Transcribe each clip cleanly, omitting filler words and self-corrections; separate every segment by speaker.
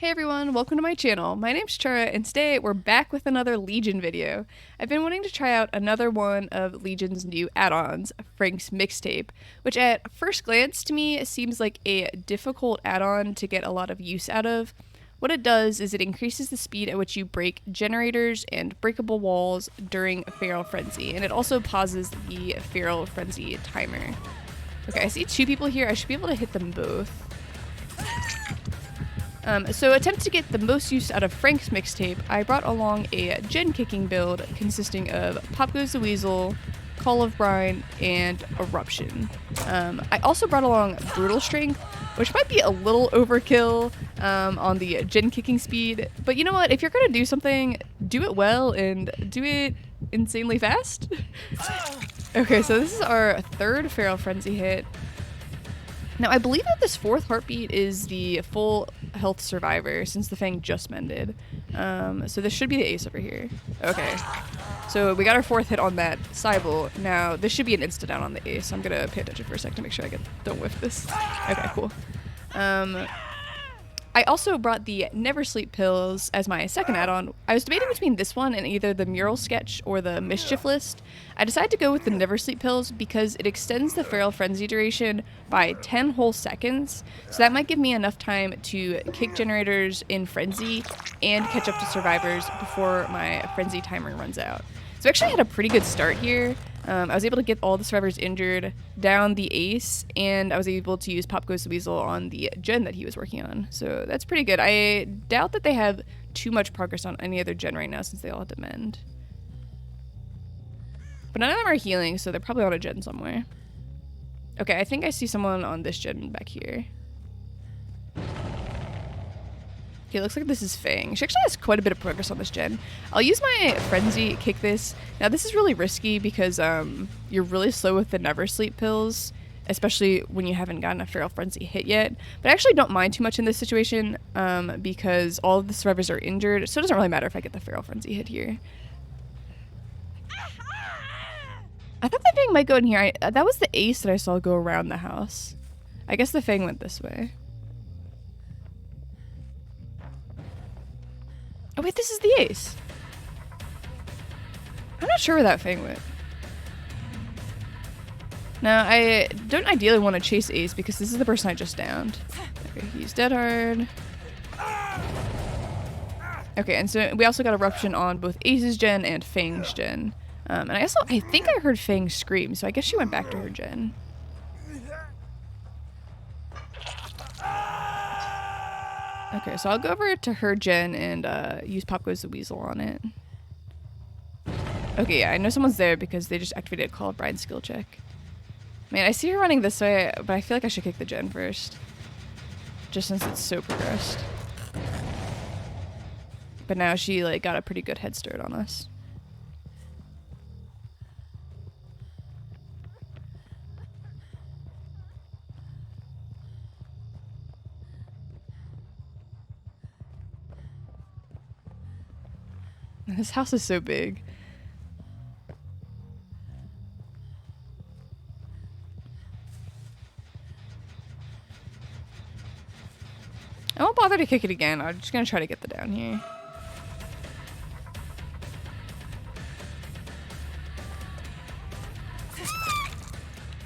Speaker 1: Hey everyone, welcome to my channel. My name's Chara, and today we're back with another Legion video. I've been wanting to try out another one of Legion's new add-ons, Frank's Mixtape, which at first glance to me seems like a difficult add-on to get a lot of use out of. What it does is it increases the speed at which you break generators and breakable walls during Feral Frenzy, and it also pauses the Feral Frenzy timer. Okay, I see two people here. I should be able to hit them both. So attempt to get the most use out of Frank's Mixtape, I brought along a gen kicking build consisting of Goes the Weasel, Call of Brine, and Eruption. I also brought along Brutal Strength, which might be a little overkill on the gen kicking speed, but you know what, if you're gonna do something, do it well and do it insanely fast. Okay, so this is our third Feral Frenzy hit. Now, I believe that this fourth heartbeat is the full health survivor since the Fang just mended. So this should be the ace over here. Okay. So we got our fourth hit on that Cybele. Now, this should be an insta down on the ace. I'm going to pay attention for a sec to make sure I don't whiff this. Okay, cool. I also brought the Never Sleep pills as my second add-on. I was debating between this one and either the Mural Sketch or the Mischief List. I decided to go with the Never Sleep pills because it extends the Feral Frenzy duration by 10 whole seconds, so that might give me enough time to kick generators in Frenzy and catch up to survivors before my Frenzy timer runs out. So I actually had a pretty good start here. I was able to get all the survivors injured, down the ace, and I was able to use Goes the Weasel on the gen that he was working on. So that's pretty good. I doubt that they have too much progress on any other gen right now since they all had to mend. But none of them are healing, so they're probably on a gen somewhere. Okay, I think I see someone on this gen back here. Okay, looks like this is Fang. She actually has quite a bit of progress on this gen. I'll use my Frenzy, kick this. Now this is really risky because you're really slow with the Never Sleep pills, especially when you haven't gotten a Feral Frenzy hit yet. But I actually don't mind too much in this situation because all of the survivors are injured, so it doesn't really matter if I get the Feral Frenzy hit here. I thought the Fang might go in here. That was the ace that I saw go around the house. I guess the Fang went this way. Oh wait, this is the ace. I'm not sure where that Fang went. Now, I don't ideally want to chase ace because this is the person I just downed. Okay, he's dead hard. Okay, and so we also got Eruption on both Ace's gen and Fang's gen. And I think I heard Fang scream, so I guess she went back to her gen. Okay, so I'll go over to her gen and use Goes the Weasel on it. Okay, yeah, I know someone's there because they just activated Call of Brine skill check. Man, I see her running this way, but I feel like I should kick the gen first. Just since it's so progressed. But now she, like, got a pretty good head start on us. This house is so big. I won't bother to kick it again. I'm just gonna try to get the down here.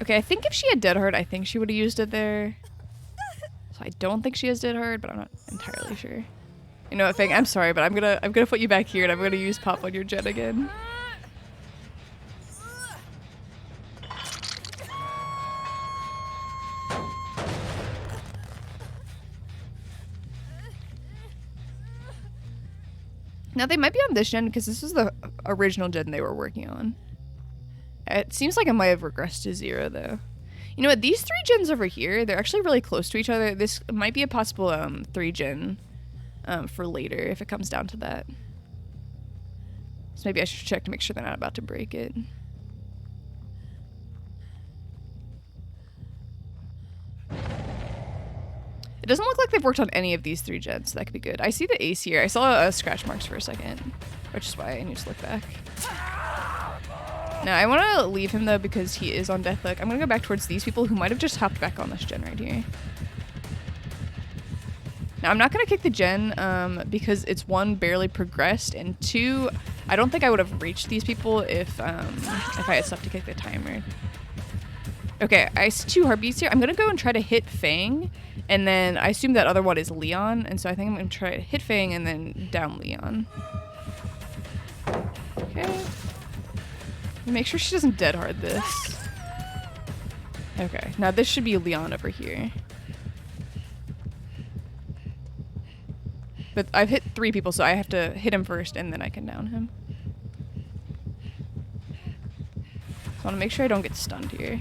Speaker 1: Okay, I think if she had Dead Hard, I think she would have used it there. So I don't think she has Dead Hard, but I'm not entirely sure. You know what, Fang, I'm sorry, but I'm gonna put you back here and I'm gonna use Pop on your gen again. Now they might be on this gen because this is the original gen they were working on. It seems like it might have regressed to 0 though. You know what, these 3 gens over here, they're actually really close to each other. This might be a possible 3 gen. For later, if it comes down to that. So maybe I should check to make sure they're not about to break it. It doesn't look like they've worked on any of these 3 gens, so that could be good. I see the ace here. I saw scratch marks for a second, which is why I need to look back. Now, I want to leave him, though, because he is on deathlock. I'm going to go back towards these people who might have just hopped back on this gen right here. Now, I'm not going to kick the gen because it's one, barely progressed, and two, I don't think I would have reached these people if I had stuff to kick the timer. Okay, I see 2 heartbeats here. I'm going to go and try to hit Fang, and then I assume that other one is Leon, and so I think I'm going to try to hit Fang and then down Leon. Okay. Make sure she doesn't dead hard this. Okay, now this should be Leon over here. But I've hit 3 people, so I have to hit him first, and then I can down him. So I want to make sure I don't get stunned here.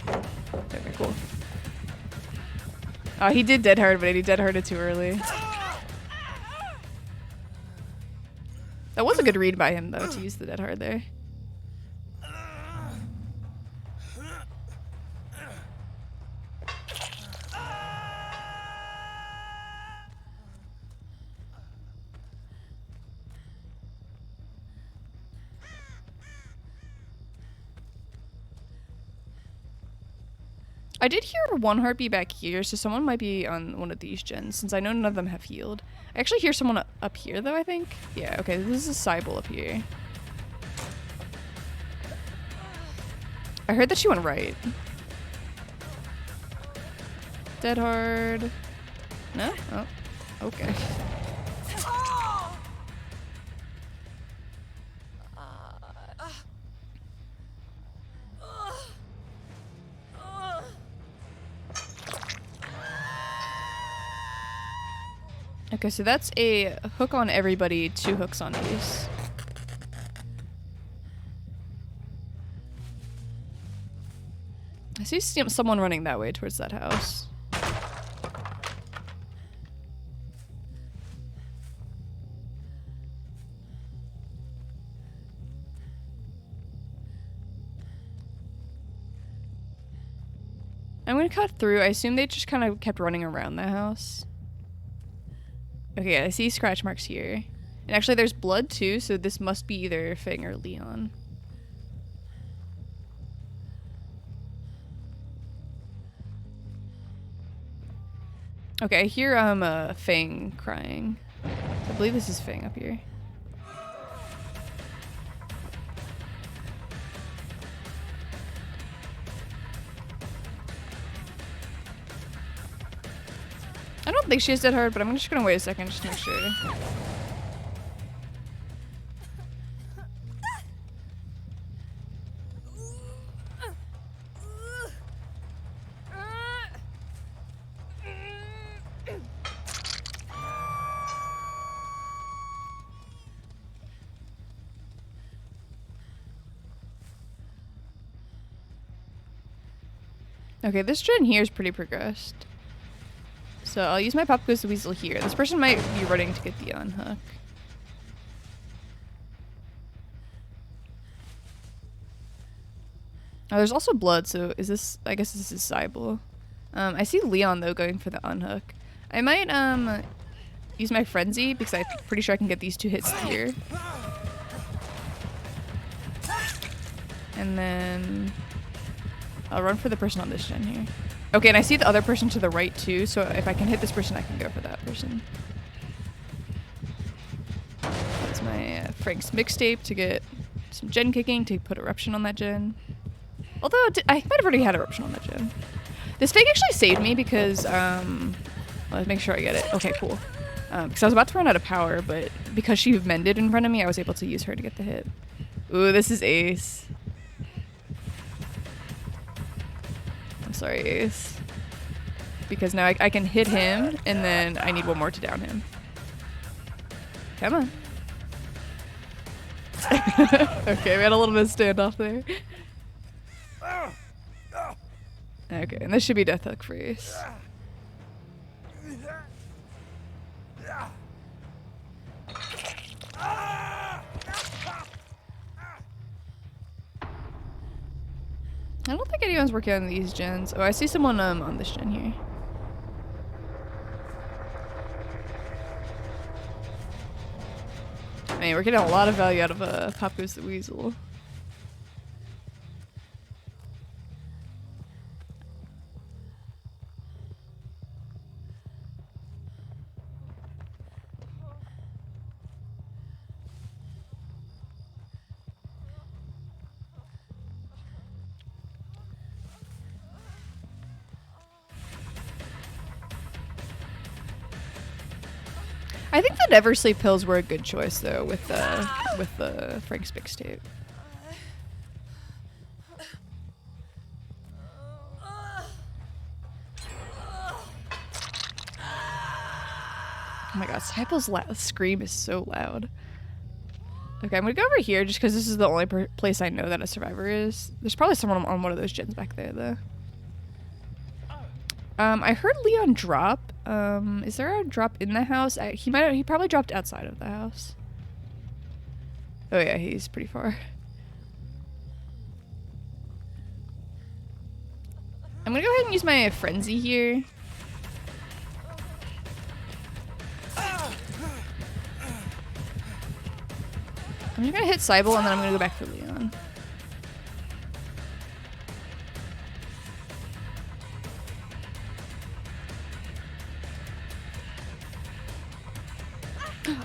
Speaker 1: Okay, cool. Oh, he did dead hard, but he dead harded too early. That was a good read by him, though, to use the dead hard there. I did hear 1 heartbeat back here, so someone might be on one of these gens, since I know none of them have healed. I actually hear someone up here, though, I think. Yeah, okay, this is a Cybele up here. I heard that she went right. Dead hard. No? Oh, okay. Okay, so that's a hook on everybody, 2 hooks on these. I see someone running that way towards that house. I'm gonna cut through. I assume they just kind of kept running around the house. Okay, I see scratch marks here. And actually there's blood too, so this must be either Fang or Leon. Okay, I hear Fang crying. I believe this is Fang up here. I don't think she has dead hard, but I'm just gonna wait a second just to make sure. Okay, this gen here is pretty progressed. So I'll use my Pop Goes the Weasel here. This person might be running to get the unhook. Oh, there's also blood, so is this... I guess this is Cybele. I see Leon, though, going for the unhook. I might, use my Frenzy, because I'm pretty sure I can get these 2 hits here. And then... I'll run for the person on this gen here. Okay, and I see the other person to the right too, so if I can hit this person, I can go for that person. That's my Frank's mixtape to get some gen kicking to put Eruption on that gen. Although, I might have already had Eruption on that gen. This fake actually saved me because, let's make sure I get it. Okay, cool. Because I was about to run out of power, but because she mended in front of me, I was able to use her to get the hit. Ooh, this is ace. Sorry, Ace. Because now I can hit him, and then I need 1 more to down him. Come on. Okay, we had a little bit of standoff there. Okay, and this should be death hook for Ace. I don't think anyone's working on these gens. Oh, I see someone on this gen here. I mean, we're getting a lot of value out of Pop Goes the Weasel. I think the Never Sleep pills were a good choice though with the Frank's mixtape. Oh my god, Cyple's scream is so loud. Okay, I'm gonna go over here just because this is the only place I know that a survivor is. There's probably someone on one of those gens back there though. I heard Leon drop. Is there a drop in the house? He probably dropped outside of the house. Oh yeah, he's pretty far. I'm gonna go ahead and use my frenzy here. I'm just gonna hit Cybele and then I'm gonna go back for Leon.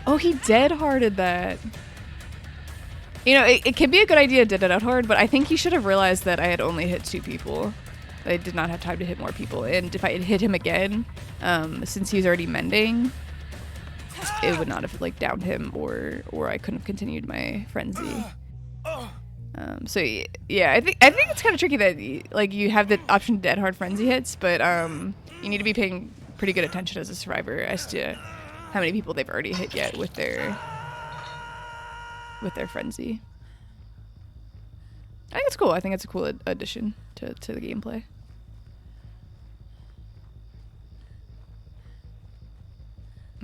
Speaker 1: Oh, he dead-hearted that. You know, it can be a good idea to dead it out hard, but I think he should have realized that I had only hit 2 people. I did not have time to hit more people, and if I had hit him again, since he's already mending, it would not have like downed him, or I couldn't have continued my frenzy. So yeah, I think it's kind of tricky that you have the option to dead hard frenzy hits, but you need to be paying pretty good attention as a survivor as to how many people they've already hit yet with their frenzy. I think it's cool. I think it's a cool addition to the gameplay.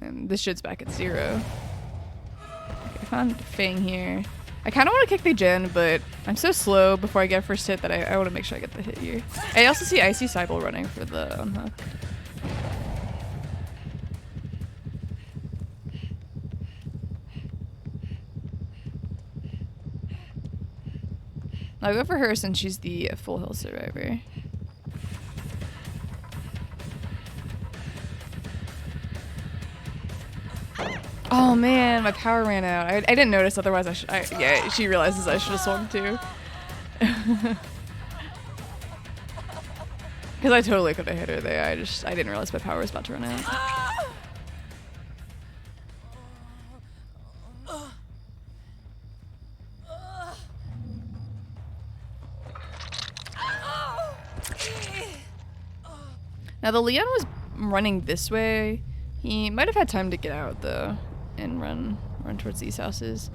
Speaker 1: And this shit's back at 0. Okay, I found Fang here. I kind of want to kick the gen, but I'm so slow before I get first hit that I want to make sure I get the hit here. I also see Icy Cybele running for the unhook. I'll go for her since she's the full health survivor. Oh man, my power ran out. I didn't notice, otherwise yeah, she realizes I should have swung too. Because I totally could have hit her there. I didn't realize my power was about to run out. Now the Leon was running this way. He might have had time to get out though and run towards these houses.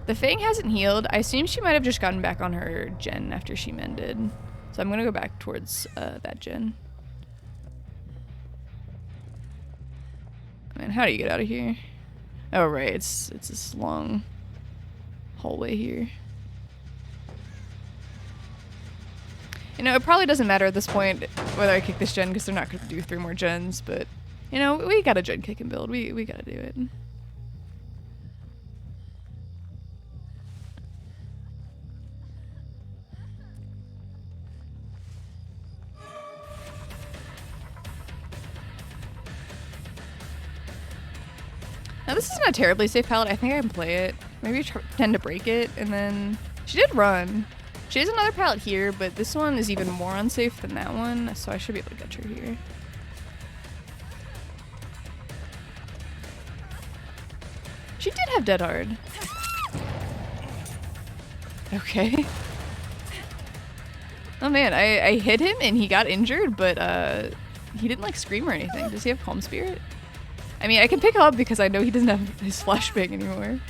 Speaker 1: The Fang hasn't healed. I assume she might have just gotten back on her gen after she mended. So I'm gonna go back towards that gen. Man, how do you get out of here? Oh right, it's this long hallway here. You know, it probably doesn't matter at this point whether I kick this gen because they're not going to do 3 more gens, but, you know, we got a gen kick and build. We got to do it. Now, this isn't a terribly safe pallet. I think I can play it. Maybe pretend to break it, and then... She did run. She has another pallet here, but this one is even more unsafe than that one, so I should be able to get her here. She did have dead hard. Okay. Oh man, I hit him and he got injured, but he didn't like scream or anything. Does he have Calm Spirit? I mean, I can pick him up because I know he doesn't have his flashbang anymore.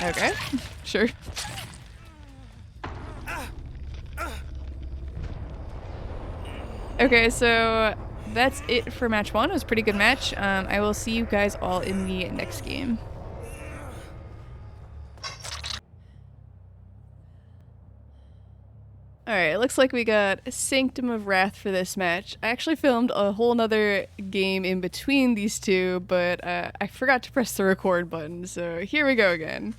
Speaker 1: Okay, sure. Okay, so that's it for match 1. It was a pretty good match. I will see you guys all in the next game. Alright, it looks like we got Sanctum of Wrath for this match. I actually filmed a whole nother game in between these two, but I forgot to press the record button, so here we go again.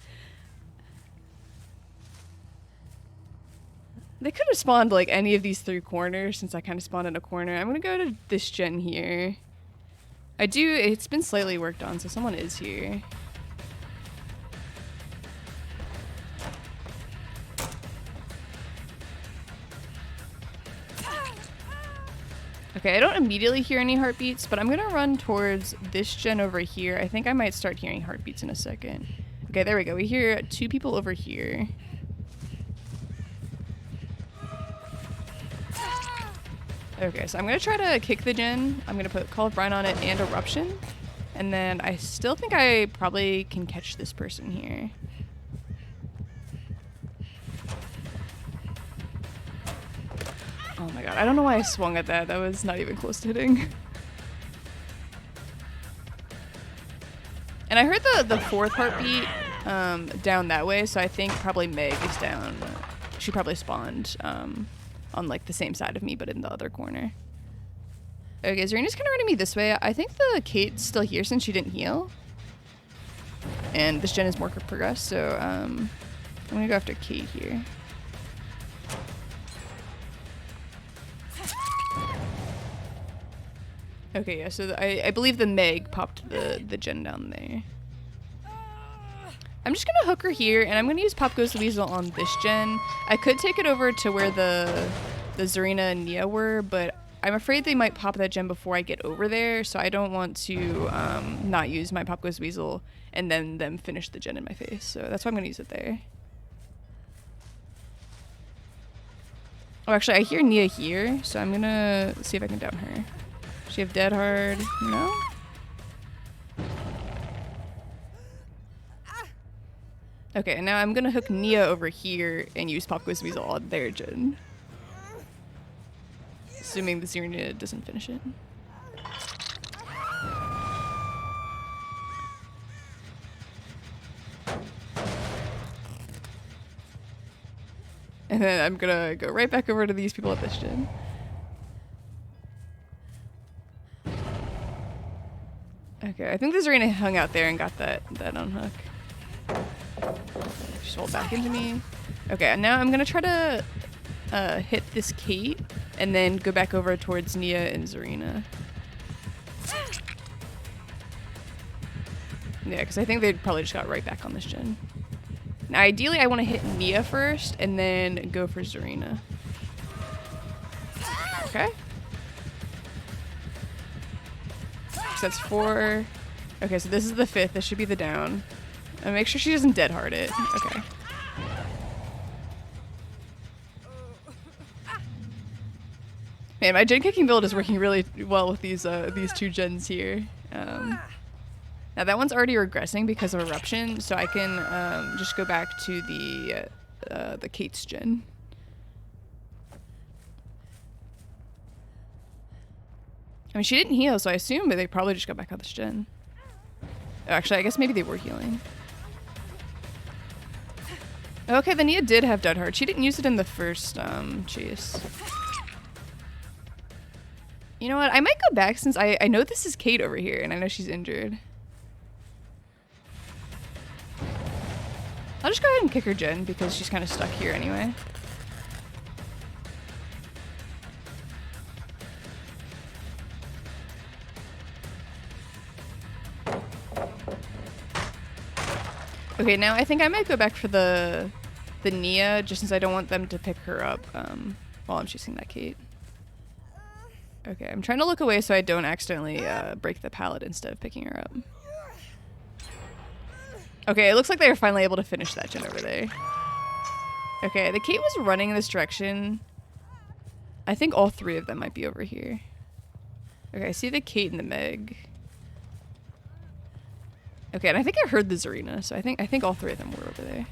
Speaker 1: They could have spawned like any of these 3 corners since I kind of spawned in a corner. I'm gonna go to this gen here. It's been slightly worked on, so someone is here. Okay, I don't immediately hear any heartbeats, but I'm gonna run towards this gen over here. I think I might start hearing heartbeats in a second. Okay, there we go. We hear 2 people over here. Okay, so I'm gonna try to kick the gen. I'm gonna put Call of Brine on it and Eruption. And then I still think I probably can catch this person here. Oh my god, I don't know why I swung at that. That was not even close to hitting. And I heard the 4th heartbeat down that way, so I think probably Meg is down. She probably spawned on like the same side of me, but in the other corner. Okay, Zarina's kind of running me this way. I think the Kate's still here since she didn't heal. And this gen is more progressed, so I'm gonna go after Kate here. Okay, yeah, so I believe the Meg popped the gen down there. I'm just gonna hook her here, and I'm gonna use Pop Goes the Weasel on this gen. I could take it over to where the Zarina and Nia were, but I'm afraid they might pop that gen before I get over there, so I don't want to not use my Pop Goes the Weasel and then them finish the gen in my face. So that's why I'm gonna use it there. Oh, actually, I hear Nia here, so I'm gonna see if I can down her. Does she have Dead Hard? No? Okay, now I'm gonna hook Nia over here and use Pop Goes the Weasel on their gen. Assuming the Zarina doesn't finish it. And then I'm gonna go right back over to these people at this gen. Okay, I think the Zarina hung out there and got that unhook. Just rolled back into me. Okay, and now I'm gonna try to hit this Kate and then go back over towards Nia and Zarina. Yeah, because I think they probably just got right back on this gen. Now, ideally, I want to hit Nia first and then go for Zarina. Okay. So that's 4. Okay, so this is the 5th. This should be the down. And make sure she doesn't dead hard it. Okay. Man, my gen kicking build is working really well with these 2 gens here. Now that one's already regressing because of Eruption, so I can just go back to the Kate's gen. I mean, she didn't heal, so I assume that they probably just got back on this gen. Oh, actually, I guess maybe they were healing. Okay, the Nia did have Dead Hard. She didn't use it in the first chase. You know what? I might go back since I know this is Kate over here, and I know she's injured. I'll just go ahead and kick her gen because she's kind of stuck here anyway. Okay, now I think I might go back for the Nia just since I don't want them to pick her up while I'm chasing that Kate. Okay, I'm trying to look away so I don't accidentally break the pallet instead of picking her up. Okay, it looks like they were finally able to finish that gen over there. Okay, the Kate was running in this direction. I think all 3 of them might be over here. Okay, I see the Kate and the Meg. Okay, and I think I heard the Zarina, so I think all 3 of them were over there.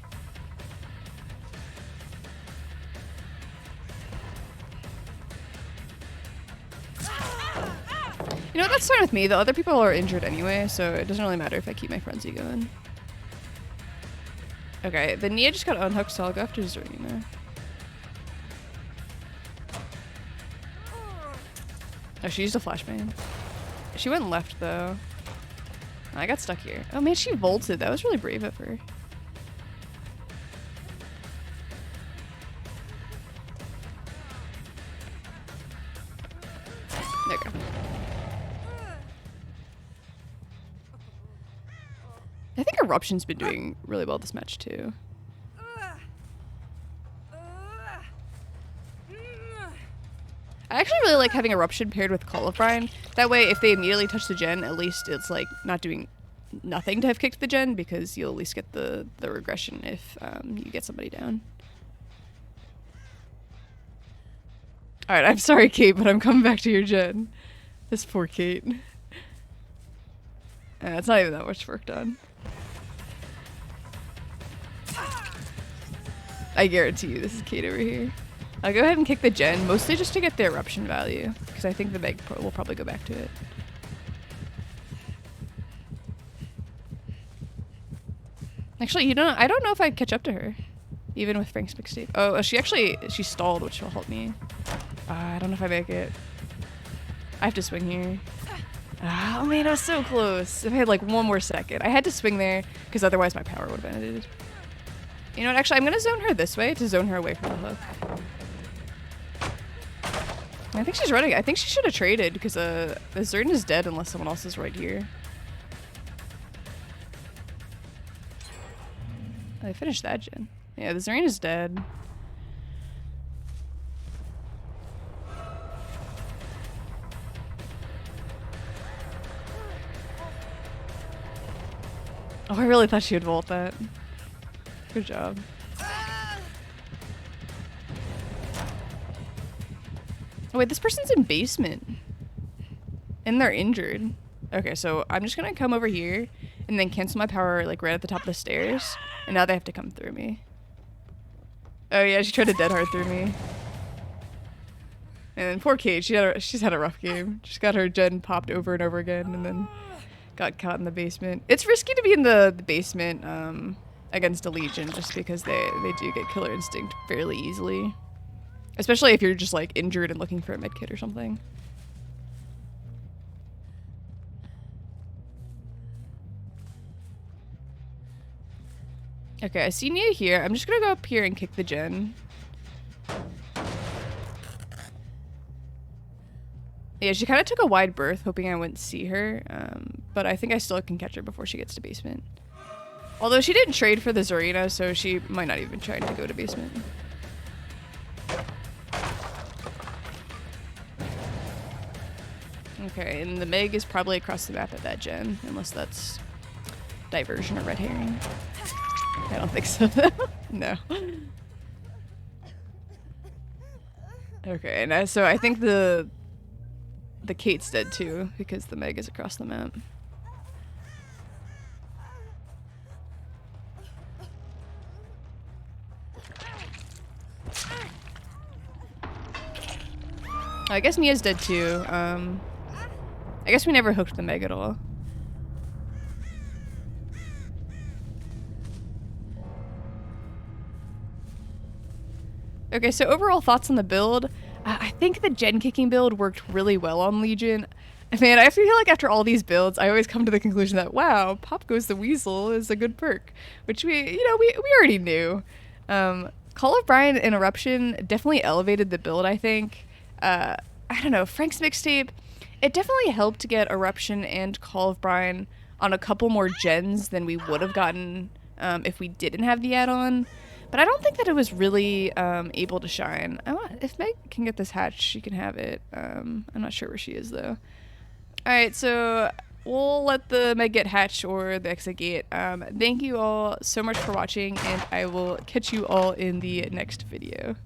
Speaker 1: You know what, that's fine with me. The other people are injured anyway, so it doesn't really matter if I keep my frenzy going. Okay, the Nia just got unhooked, so I'll go after Zarina. Oh, she used a flashbang. She went left, though. I got stuck here. Oh, man, she volted. That was really brave of her. There we go. I think Eruption's been doing really well this match, too. I actually really like having Eruption paired with Call of Brine. That way, if they immediately touch the gen, at least it's like not doing nothing to have kicked the gen, because you'll at least get the regression if you get somebody down. Alright, I'm sorry, Kate, but I'm coming back to your gen. This poor Kate. It's not even that much work done. I guarantee you this is Kate over here. I'll go ahead and kick the gen, mostly just to get the Eruption value, because I think the Meg will probably go back to it. Actually, you know, I don't know if I'd catch up to her, even with Frank's mixtape. Oh, she stalled, which will help me. I don't know if I make it. I have to swing here. Oh man, I was so close. If I had like one more second. I had to swing there, because otherwise my power would have been ended. You know what, actually, I'm going to zone her this way to zone her away from the hook. I think she's running. I think she should have traded, because the Zerdan is dead unless someone else is right here. I finished that gen. Yeah, the Zerdan is dead. Oh, I really thought she would vault that. Good job. Oh wait, this person's in basement. And they're injured. Okay, so I'm just gonna come over here and then cancel my power like right at the top of the stairs. And now they have to come through me. Oh yeah, she tried to dead hard through me. And poor Kate, she's had a rough game. She's got her gen popped over and over again and then got caught in the basement. It's risky to be in the basement against a Legion just because they do get Killer Instinct fairly easily. Especially if you're just like injured and looking for a medkit or something. Okay, I see Nia here. I'm just gonna go up here and kick the gen. Yeah, she kind of took a wide berth, hoping I wouldn't see her. But I think I still can catch her before she gets to basement. Although she didn't trade for the Zarina, so she might not even try to go to basement. Okay, and the Meg is probably across the map at that gen, unless that's diversion or red herring. I don't think so, though. No. Okay, and so I think the Kate's dead too, because the Meg is across the map. I guess Mia's dead too. I guess we never hooked the Meg at all. Okay, so overall thoughts on the build. I think the gen kicking build worked really well on Legion. Man, I feel like after all these builds, I always come to the conclusion that, wow, Pop Goes the Weasel is a good perk, which we already knew. Call of Brine and Eruption definitely elevated the build, I think. I don't know, Frank's mixtape, it definitely helped to get Eruption and Call of Brine on a couple more gens than we would have gotten if we didn't have the add-on. But I don't think that it was really able to shine. If Meg can get this hatch, she can have it. I'm not sure where she is, though. Alright, so we'll let the Meg get hatch or the exit gate. Thank you all so much for watching, and I will catch you all in the next video.